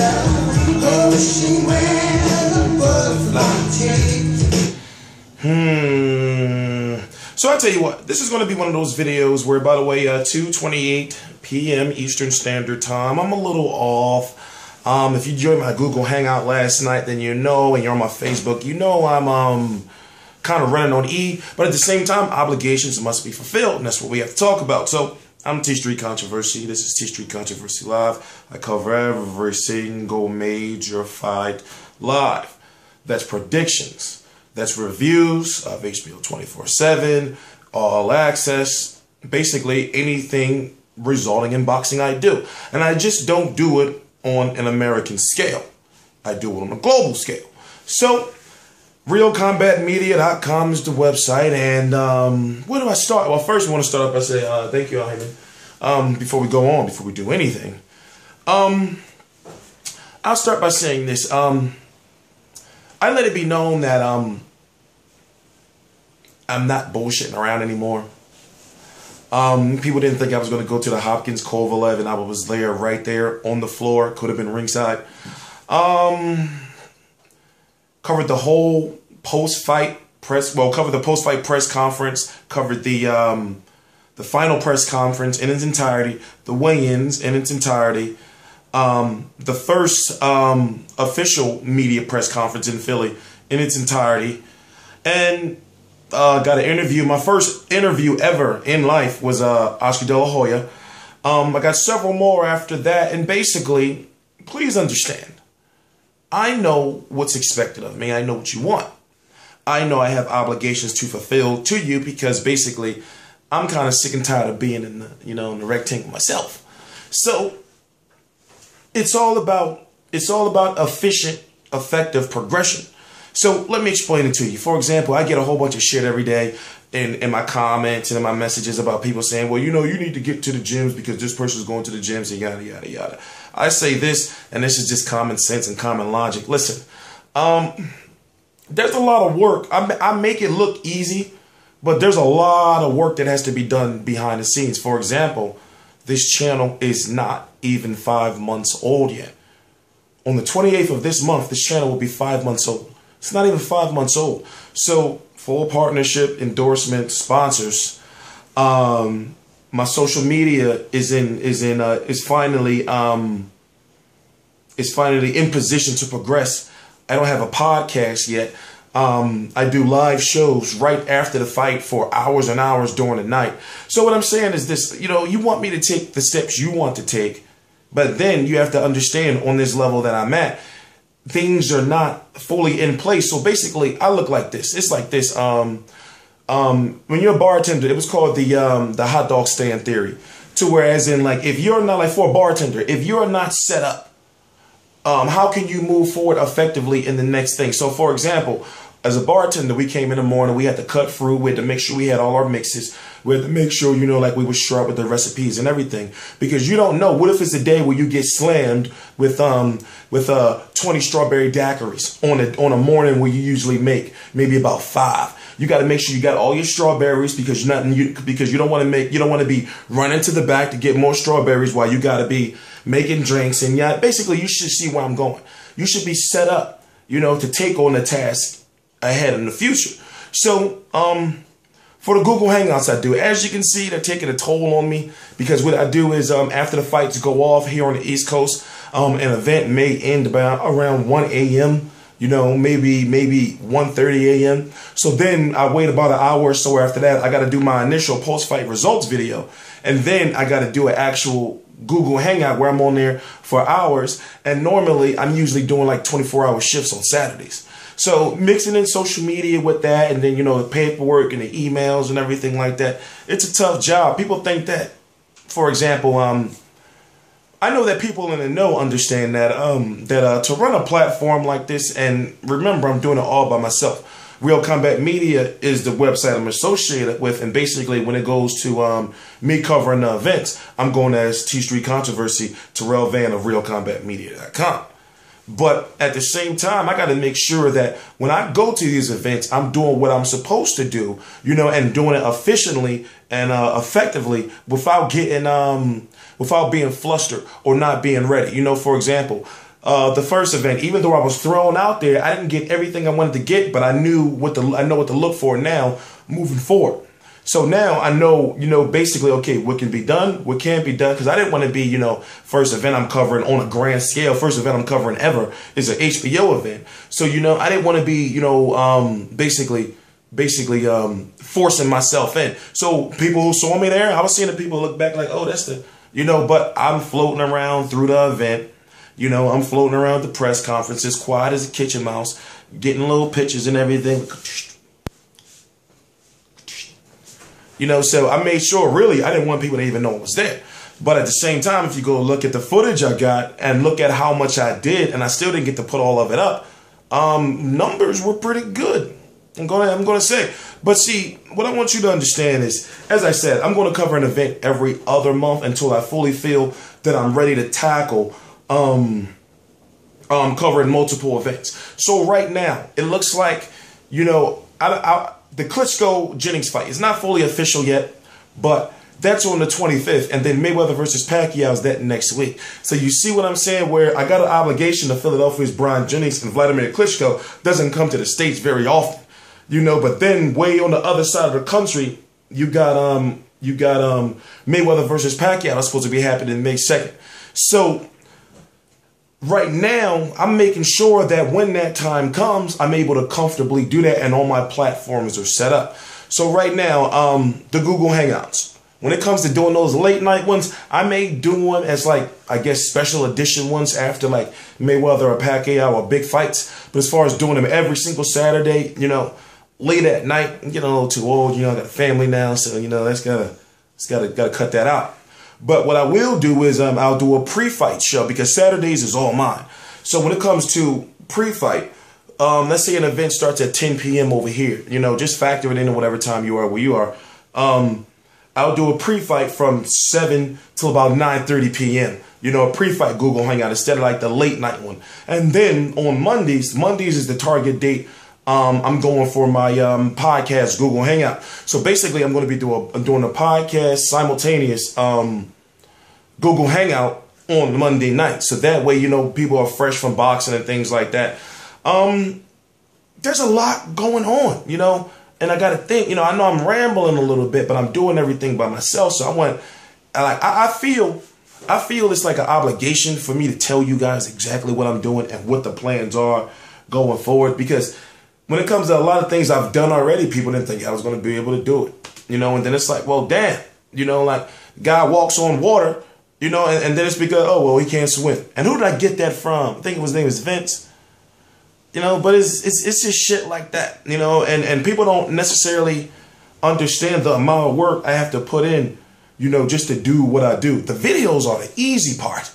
Oh, she wears a butterfly chain. So I'll tell you what, this is going to be one of those videos where, by the way, 2:28 p.m. Eastern Standard Time. I'm a little off. If you joined my Google Hangout last night, then you know, and you're on my Facebook, you know I'm kind of running on E. But at the same time, obligations must be fulfilled, and that's what we have to talk about. So I'm T Street Controversy. This is T Street Controversy Live. I cover every single major fight live. That's predictions. That's reviews of HBO 24/7, All Access, basically anything resulting in boxing I do. And I just don't do it on an American scale. I do it on a global scale. So, RealCombatMedia.com is the website. And where do I start? Well, first I want to start off by saying thank you, Hyman. Before we go on, before we do anything. I'll start by saying this. I let it be known that I'm not bullshitting around anymore. People didn't think I was going to go to the Hopkins Kovalev, and I was there, right there on the floor. Could have been ringside. Covered the whole post-fight press. Well, covered the post-fight press conference. Covered the final press conference in its entirety. The weigh-ins in its entirety. The first official media press conference in Philly in its entirety, and got an interview. My first interview ever in life was Oscar De La Hoya. I got several more after that, and basically, please understand, I know what's expected of me. I know what you want. I know I have obligations to fulfill to you because basically, I'm kind of sick and tired of being in the in the rectangle myself. So it's all about efficient, effective progression. So let me explain it to you. For example, I get a whole bunch of shit every day in my comments and in my messages about people saying, well, you need to get to the gyms because this person's going to the gyms and yada, yada, yada. I say this, and this is just common sense and common logic. Listen, there's a lot of work. I make it look easy, but there's a lot of work that has to be done behind the scenes. For example, this channel is not even 5 months old yet. On the 28th of this month, this channel will be 5 months old. It's not even 5 months old. So full partnership, endorsement, sponsors. My social media is finally in position to progress. I don't have a podcast yet. I do live shows right after the fight for hours and hours during the night. So what I'm saying is this, you want me to take the steps you want to take, but then you have to understand on this level that I'm at, things are not fully in place. So basically, I look like this. It's like this. When you're a bartender, it was called the hot dog stand theory. To whereas in like, if you're not like for a bartender, if you're not set up, how can you move forward effectively in the next thing? So for example, as a bartender, we came in the morning, we had to cut fruit, we had to make sure we had all our mixes, we had to make sure, like we were sharp with the recipes and everything. Because you don't know, what if it's a day where you get slammed with 20 strawberry daiquiris on a morning where you usually make maybe about 5. You got to make sure you got all your strawberries because you don't want to be running to the back to get more strawberries while you got to be making drinks. And yeah, basically you should see where I'm going. You should be set up, to take on the task ahead in the future. So, for the Google Hangouts I do, as you can see, they're taking a toll on me because what I do is after the fights go off here on the East Coast, an event may end about around 1 a.m., maybe 1:30 a.m. So then I wait about an hour or so after that. I got to do my initial post-fight results video. And then I got to do an actual Google Hangout where I'm on there for hours. And normally I'm usually doing like 24-hour shifts on Saturdays. So mixing in social media with that and then, the paperwork and the emails and everything like that, it's a tough job. People think that, for example, I know that people in the know understand that to run a platform like this, and remember, I'm doing it all by myself. Real Combat Media is the website I'm associated with, and basically when it goes to me covering the events, I'm going as T Street Controversy, Terrell Van of RealCombatMedia.com. But at the same time, I got to make sure that when I go to these events, I'm doing what I'm supposed to do, and doing it efficiently and effectively without getting without being flustered or not being ready. For example, the first event, even though I was thrown out there, I didn't get everything I wanted to get, but I know what to look for now moving forward. So now I know, basically, okay, what can be done, what can't be done, because I didn't want to be, first event I'm covering on a grand scale. First event I'm covering ever is an HBO event. So, I didn't want to be, basically forcing myself in. So people who saw me there, I was seeing the people look back like, oh, that's the, but I'm floating around through the event. I'm floating around the press conferences, quiet as a kitchen mouse, getting little pictures and everything. So I made sure, really, I didn't want people to even know I was there. But at the same time, if you go look at the footage I got and look at how much I did, and I still didn't get to put all of it up, numbers were pretty good. I'm gonna say. But see, what I want you to understand is, as I said, I'm going to cover an event every other month until I fully feel that I'm ready to tackle covering multiple events. So right now, it looks like, the Klitschko-Jennings fight is not fully official yet, but that's on the 25th, and then Mayweather versus Pacquiao is that next week. So you see what I'm saying, where I got an obligation to Philadelphia's Brian Jennings, and Vladimir Klitschko doesn't come to the States very often, but then way on the other side of the country, you got Mayweather versus Pacquiao that's supposed to be happening May 2nd. So right now, I'm making sure that when that time comes, I'm able to comfortably do that, and all my platforms are set up. So right now, the Google Hangouts. When it comes to doing those late night ones, I may do them as special edition ones after Mayweather or Pacquiao or big fights. But as far as doing them every single Saturday, late at night, I'm getting a little too old. I got a family now, so that's gotta cut that out. But what I will do is I'll do a pre-fight show, because Saturdays is all mine. So when it comes to pre-fight, let's say an event starts at 10 p.m. over here. Just factor it in whatever time you are where you are. I'll do a pre-fight from 7 till about 9:30 p.m. A pre-fight Google Hangout instead of the late night one. And then on Mondays is the target date. I'm going for my podcast Google Hangout. So basically, I'm going to be doing a podcast simultaneous Google Hangout on Monday night. So that way, people are fresh from boxing and things like that. There's a lot going on, and I got to think, I know I'm rambling a little bit, but I'm doing everything by myself. So I feel it's like an obligation for me to tell you guys exactly what I'm doing and what the plans are going forward, because when it comes to a lot of things I've done already, people didn't think I was going to be able to do it, and then it's like, well, damn, guy walks on water, and then it's because, oh, well, he can't swim. And who did I get that from? I think his name was Vince, but it's just shit like that, and people don't necessarily understand the amount of work I have to put in, just to do what I do. The videos are the easy part.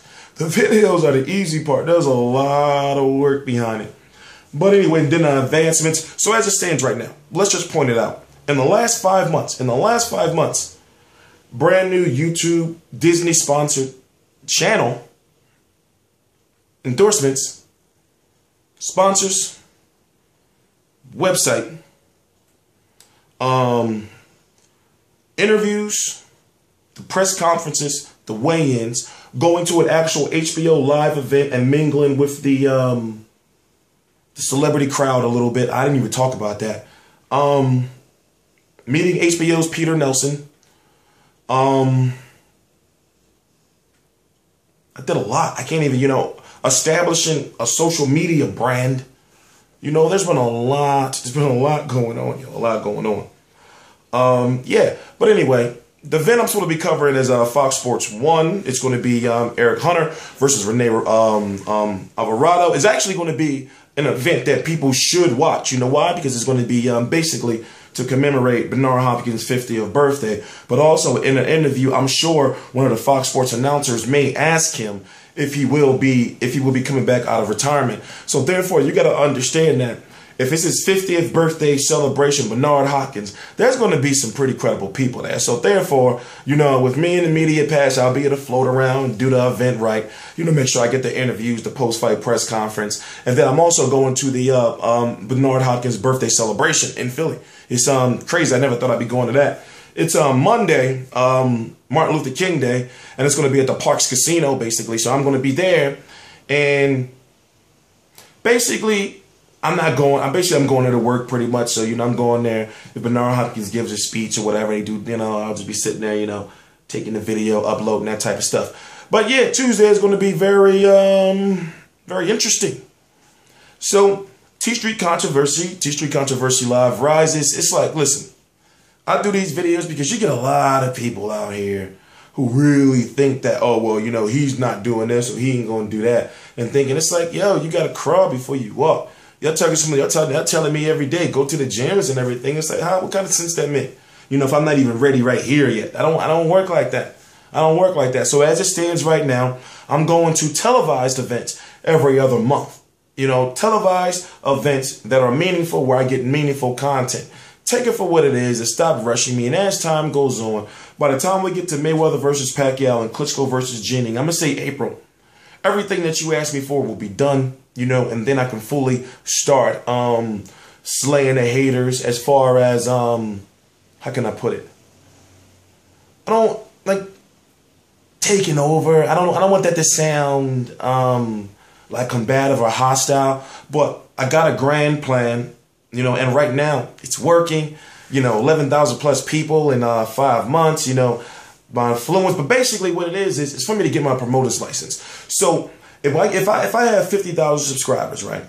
There's a lot of work behind it. But anyway, then the advancements. So as it stands right now, let's just point it out. In the last 5 months, brand new YouTube Disney sponsored channel, endorsements, sponsors, website, interviews, the press conferences, the weigh-ins, going to an actual HBO live event and mingling with the celebrity crowd a little bit. I didn't even talk about that. Meeting HBO's Peter Nelson. I did a lot. I can't even, establishing a social media brand. There's been a lot going on, a lot going on. Yeah, but anyway, the event I'm supposed to be covering is Fox Sports 1. It's going to be Eric Hunter versus Rene Alvarado. It's actually going to be an event that people should watch. You know why? Because it's going to be basically to commemorate Bernard Hopkins' 50th birthday. But also in an interview, I'm sure one of the Fox Sports announcers may ask him if he will be coming back out of retirement. So therefore, you got to understand that if it's his 50th birthday celebration, Bernard Hopkins, there's going to be some pretty credible people there. So therefore, with me in the media pass, I'll be able to float around and do the event right. Make sure I get the interviews, the post-fight press conference. And then I'm also going to the Bernard Hopkins birthday celebration in Philly. It's crazy. I never thought I'd be going to that. It's Monday, Martin Luther King Day, and it's going to be at the Parks Casino, basically. So I'm going to be there, and basically, I'm going there to work pretty much. So, I'm going there. If Bernard Hopkins gives a speech or whatever they do, I'll just be sitting there, taking the video, uploading, that type of stuff. But yeah, Tuesday is going to be very, very interesting. So, T Street Controversy Live rises. It's like, listen, I do these videos because you get a lot of people out here who really think that, oh, well, he's not doing this or he ain't going to do that. And thinking, it's like, yo, you got to crawl before you walk. Y'all telling me every day, go to the gyms and everything. It's like, what kind of sense that make? If I'm not even ready right here yet. I don't work like that. I don't work like that. So as it stands right now, I'm going to televised events every other month. Televised events that are meaningful, where I get meaningful content. Take it for what it is and stop rushing me. And as time goes on, by the time we get to Mayweather versus Pacquiao and Klitschko versus Jennings, I'm going to say April, everything that you asked me for will be done, and then I can fully start slaying the haters as far as, how can I put it? I don't, like, taking over. I don't want that to sound like combative or hostile, but I got a grand plan, and right now it's working, 11,000 plus people in 5 months, by influence. But basically what it is it's for me to get my promoter's license. So if I have 50,000 subscribers, right,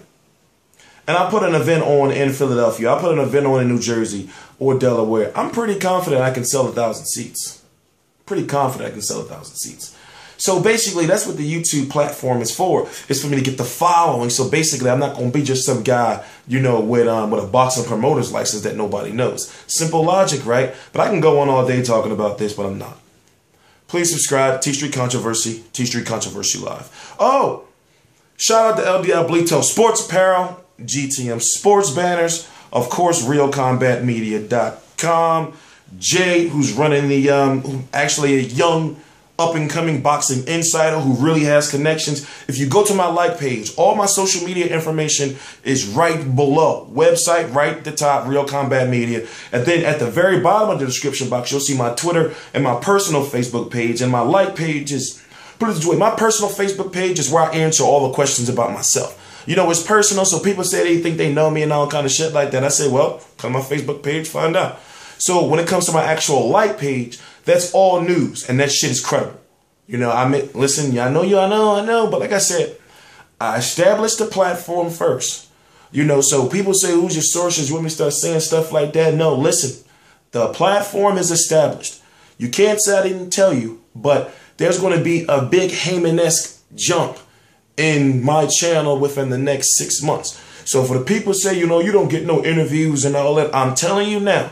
and I put an event on in Philadelphia, I put an event on in New Jersey or Delaware, I'm pretty confident I can sell 1,000 seats. Pretty confident I can sell 1,000 seats. So basically, that's what the YouTube platform is for. It's for me to get the following. So basically, I'm not going to be just some guy, with a boxing promoter's license that nobody knows. Simple logic, right? But I can go on all day talking about this, but I'm not. Please subscribe. T Street Controversy Live. Oh, shout out to El Diablito Sports Apparel, GTM Sports Banners, of course, RealCombatMedia.com. Jay, who's running the, actually a young up-and-coming boxing insider who really has connections. If you go to my like page, all my social media information is right below. Website right at the top, Real Combat Media. And then at the very bottom of the description box, you'll see my Twitter and my personal Facebook page. And my like page is, put it this way, my personal Facebook page is where I answer all the questions about myself. It's personal, so people say they think they know me and all kind of shit like that. I say, well, come to my Facebook page, find out. So when it comes to my actual like page, that's all news, and that shit is credible. Listen, I know, but like I said, I established the platform first. So people say, who's your sources? You want me to start saying stuff like that? No, listen, the platform is established. You can't say I didn't tell you, but there's going to be a big Heyman-esque jump in my channel within the next 6 months. So for the people say, you don't get no interviews and all that, I'm telling you now,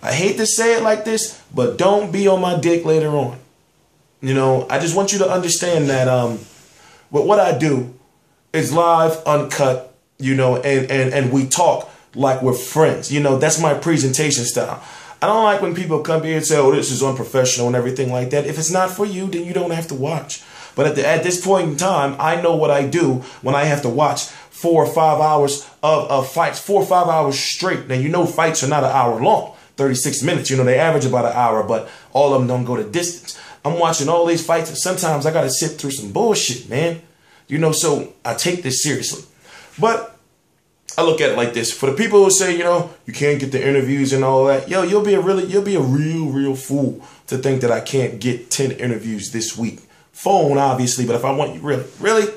I hate to say it like this, but don't be on my dick later on. I just want you to understand that what I do is live, uncut, and we talk like we're friends. That's my presentation style. I don't like when people come here and say, oh, this is unprofessional and everything like that. If it's not for you, then you don't have to watch. But at this point in time, I know what I do when I have to watch 4 or 5 hours of fights, 4 or 5 hours straight. Now, fights are not an hour long. 36 minutes, they average about an hour, but all of them don't go the distance. I'm watching all these fights, and sometimes I got to sit through some bullshit, man. So I take this seriously. But I look at it like this. For the people who say, you can't get the interviews and all that, you'll be a real fool to think that I can't get 10 interviews this week. Phone, obviously, but if I want you, really?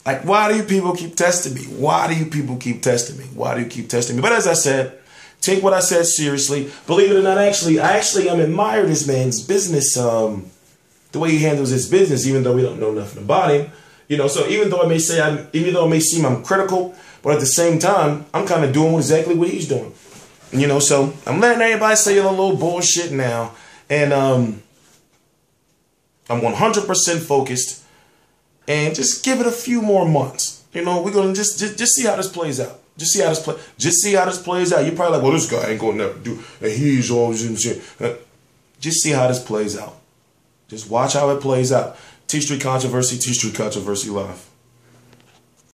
Like, why do you people keep testing me? But as I said, take what I said seriously. Believe it or not, I admire this man's business, the way he handles his business, even though we don't know nothing about him. So even though it may seem I'm critical, but at the same time, I'm kind of doing exactly what he's doing. So I'm letting everybody say a little bullshit now, and I'm 100% focused, and just give it a few more months. We're gonna just see how this plays out. Just see how this plays out. You're probably like, well, this guy ain't gonna never do, and he's always in shit. Just see how this plays out. Just watch how it plays out. T Street Controversy Live.